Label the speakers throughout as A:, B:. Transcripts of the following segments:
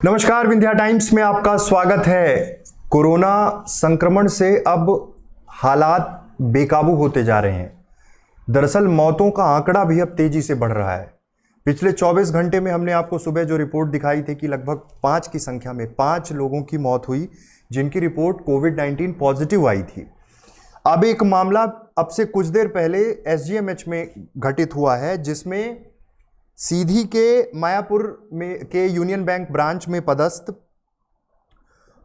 A: नमस्कार, विंध्या टाइम्स में आपका स्वागत है। कोरोना संक्रमण से अब हालात बेकाबू होते जा रहे हैं। दरअसल मौतों का आंकड़ा भी अब तेजी से बढ़ रहा है। पिछले 24 घंटे में हमने आपको सुबह जो रिपोर्ट दिखाई थी कि लगभग 5 की संख्या में 5 लोगों की मौत हुई, जिनकी रिपोर्ट कोविड-19 पॉजिटिव आई थी। अब एक मामला अब से कुछ देर पहले एसजीएमएच में घटित हुआ है, जिसमें सीधी के मायापुर में के यूनियन बैंक ब्रांच में पदस्थ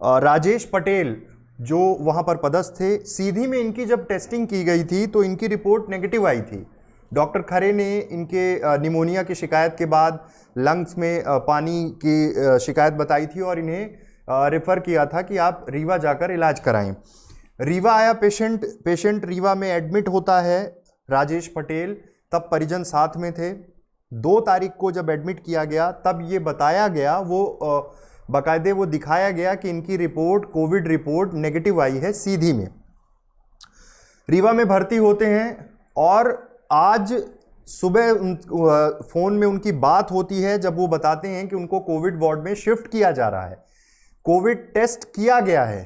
A: राजेश पटेल जो वहां पर पदस्थ थे, सीधी में इनकी जब टेस्टिंग की गई थी तो इनकी रिपोर्ट नेगेटिव आई थी। डॉक्टर खरे ने इनके निमोनिया की शिकायत के बाद लंग्स में पानी की शिकायत बताई थी और इन्हें रेफर किया था कि आप रीवा जाकर इलाज कराएं। रीवा आया पेशेंट रीवा में एडमिट होता है राजेश पटेल, तब परिजन साथ में थे। 2 तारीख को जब एडमिट किया गया तब ये बताया गया, वो बाकायदे वो दिखाया गया कि इनकी रिपोर्ट कोविड रिपोर्ट नेगेटिव आई है। सीधी में रीवा में भर्ती होते हैं और आज सुबह फ़ोन में उनकी बात होती है जब वो बताते हैं कि उनको कोविड वार्ड में शिफ्ट किया जा रहा है। कोविड टेस्ट किया गया है।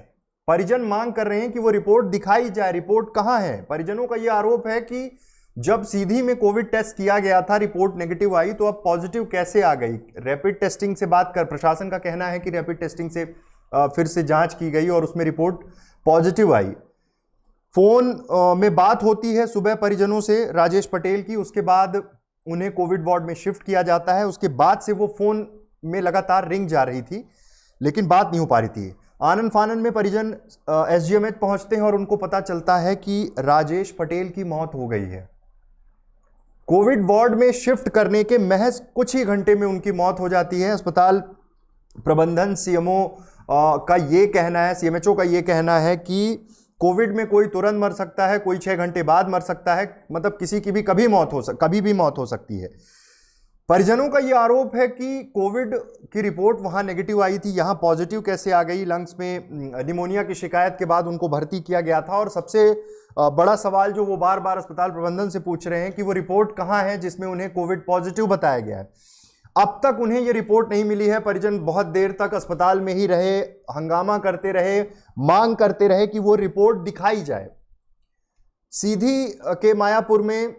A: परिजन मांग कर रहे हैं कि वो रिपोर्ट दिखाई जाए। रिपोर्ट कहाँ है? परिजनों का ये आरोप है कि जब सीधी में कोविड टेस्ट किया गया था, रिपोर्ट नेगेटिव आई, तो अब पॉजिटिव कैसे आ गई? रैपिड टेस्टिंग से बात कर, प्रशासन का कहना है कि रैपिड टेस्टिंग से फिर से जांच की गई और उसमें रिपोर्ट पॉजिटिव आई। फोन में बात होती है सुबह परिजनों से राजेश पटेल की, उसके बाद उन्हें कोविड वार्ड में शिफ्ट किया जाता है। उसके बाद से वो फोन में लगातार रिंग जा रही थी, लेकिन बात नहीं हो पा रही थी। आनन फानन में परिजन एसजीएमएच पहुंचते हैं और उनको पता चलता है कि राजेश पटेल की मौत हो गई है। कोविड वार्ड में शिफ्ट करने के महज कुछ ही घंटे में उनकी मौत हो जाती है। अस्पताल प्रबंधन सीएमओ का ये कहना है, सीएमएचओ का ये कहना है कि कोविड में कोई तुरंत मर सकता है, कोई 6 घंटे बाद मर सकता है, मतलब किसी की भी कभी भी मौत हो सकती है। परिजनों का ये आरोप है कि कोविड की रिपोर्ट वहां नेगेटिव आई थी, यहां पॉजिटिव कैसे आ गई? लंग्स में निमोनिया की शिकायत के बाद उनको भर्ती किया गया था। और सबसे बड़ा सवाल जो वो बार बार अस्पताल प्रबंधन से पूछ रहे हैं कि वो रिपोर्ट कहां है जिसमें उन्हें कोविड पॉजिटिव बताया गया है। अब तक उन्हें ये रिपोर्ट नहीं मिली है। परिजन बहुत देर तक अस्पताल में ही रहे, हंगामा करते रहे, मांग करते रहे कि वो रिपोर्ट दिखाई जाए। सीधी के मायापुर में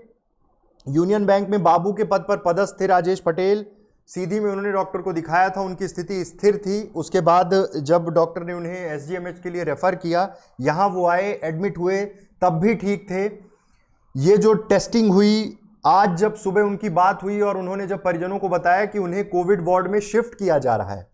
A: यूनियन बैंक में बाबू के पद पर पदस्थ थे राजेश पटेल। सीधी में उन्होंने डॉक्टर को दिखाया था, उनकी स्थिति स्थिर थी। उसके बाद जब डॉक्टर ने उन्हें एसजीएमएच के लिए रेफर किया, यहाँ वो आए, एडमिट हुए, तब भी ठीक थे। ये जो टेस्टिंग हुई, आज जब सुबह उनकी बात हुई और उन्होंने जब परिजनों को बताया कि उन्हें कोविड वार्ड में शिफ्ट किया जा रहा है,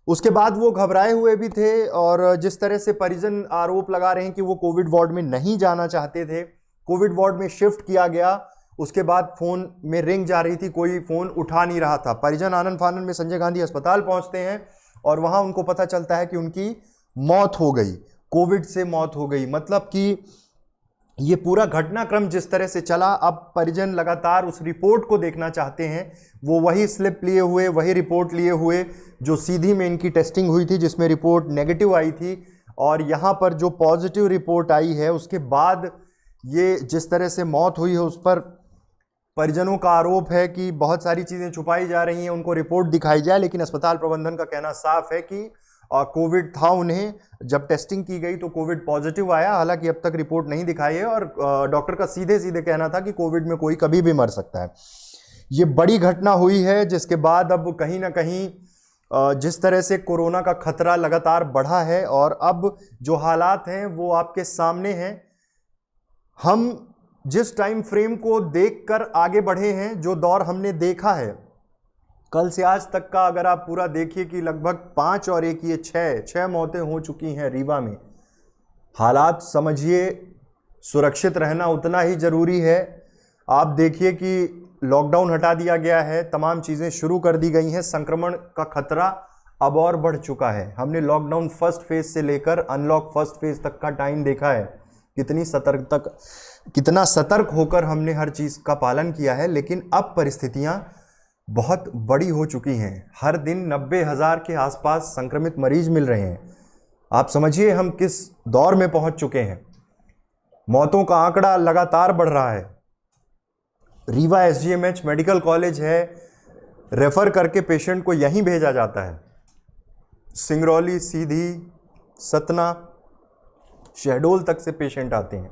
A: उसके बाद वो घबराए हुए भी थे। और जिस तरह से परिजन आरोप लगा रहे हैं कि वो कोविड वार्ड में नहीं जाना चाहते थे, कोविड वार्ड में शिफ्ट किया गया, उसके बाद फोन में रिंग जा रही थी, कोई फोन उठा नहीं रहा था। परिजन आनन फानन में संजय गांधी अस्पताल पहुंचते हैं और वहां उनको पता चलता है कि उनकी मौत हो गई, कोविड से मौत हो गई। मतलब कि ये पूरा घटनाक्रम जिस तरह से चला, अब परिजन लगातार उस रिपोर्ट को देखना चाहते हैं। वो वही स्लिप लिए हुए, वही रिपोर्ट लिए हुए जो सीधी में इनकी टेस्टिंग हुई थी, जिसमें रिपोर्ट नेगेटिव आई थी, और यहाँ पर जो पॉजिटिव रिपोर्ट आई है उसके बाद ये जिस तरह से मौत हुई है उस पर परिजनों का आरोप है कि बहुत सारी चीज़ें छुपाई जा रही हैं, उनको रिपोर्ट दिखाई जाए। लेकिन अस्पताल प्रबंधन का कहना साफ है कि कोविड था उन्हें, जब टेस्टिंग की गई तो कोविड पॉजिटिव आया। हालांकि अब तक रिपोर्ट नहीं दिखाई है और डॉक्टर का सीधे सीधे कहना था कि कोविड में कोई कभी भी मर सकता है। ये बड़ी घटना हुई है, जिसके बाद अब कहीं ना कहीं जिस तरह से कोरोना का खतरा लगातार बढ़ा है और अब जो हालात हैं वो आपके सामने हैं। हम जिस टाइम फ्रेम को देखकर आगे बढ़े हैं, जो दौर हमने देखा है कल से आज तक का, अगर आप पूरा देखिए कि लगभग 5 और 1 ये 6 मौतें हो चुकी हैं रीवा में। हालात समझिए, सुरक्षित रहना उतना ही ज़रूरी है। आप देखिए कि लॉकडाउन हटा दिया गया है, तमाम चीज़ें शुरू कर दी गई हैं। संक्रमण का खतरा अब और बढ़ चुका है। हमने लॉकडाउन फर्स्ट फेज से लेकर अनलॉक फर्स्ट फेज तक का टाइम देखा है, कितना सतर्क होकर हमने हर चीज़ का पालन किया है। लेकिन अब परिस्थितियां बहुत बड़ी हो चुकी हैं। हर दिन 90,000 के आसपास संक्रमित मरीज मिल रहे हैं। आप समझिए हम किस दौर में पहुंच चुके हैं। मौतों का आंकड़ा लगातार बढ़ रहा है। रीवा एसजीएमएच मेडिकल कॉलेज है, रेफर करके पेशेंट को यहीं भेजा जाता है। सिंगरौली, सीधी, सतना, शहडोल तक से पेशेंट आते हैं।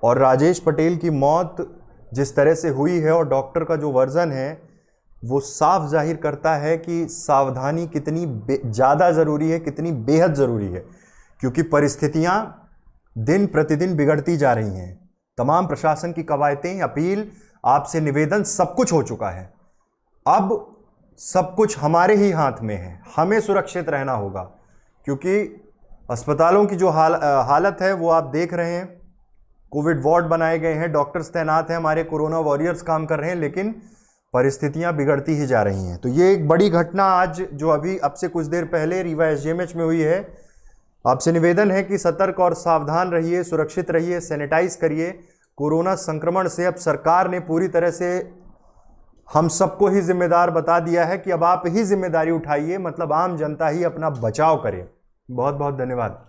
A: और राजेश पटेल की मौत जिस तरह से हुई है और डॉक्टर का जो वर्जन है वो साफ जाहिर करता है कि सावधानी कितनी ज़्यादा ज़रूरी है, कितनी बेहद ज़रूरी है, क्योंकि परिस्थितियाँ दिन प्रतिदिन बिगड़ती जा रही हैं। तमाम प्रशासन की कवायतें, अपील, आपसे निवेदन, सब कुछ हो चुका है। अब सब कुछ हमारे ही हाथ में है, हमें सुरक्षित रहना होगा, क्योंकि अस्पतालों की जो हालत है वो आप देख रहे हैं। कोविड वार्ड बनाए गए हैं, डॉक्टर्स तैनात हैं, हमारे कोरोना वॉरियर्स काम कर रहे हैं, लेकिन परिस्थितियां बिगड़ती ही जा रही हैं। तो ये एक बड़ी घटना आज जो अभी अब से कुछ देर पहले रीवा एसजीएमएच में हुई है। आपसे निवेदन है कि सतर्क और सावधान रहिए, सुरक्षित रहिए, सैनिटाइज करिए। कोरोना संक्रमण से अब सरकार ने पूरी तरह से हम सबको ही जिम्मेदार बता दिया है कि अब आप ही जिम्मेदारी उठाइए, मतलब आम जनता ही अपना बचाव करे। बहुत बहुत धन्यवाद।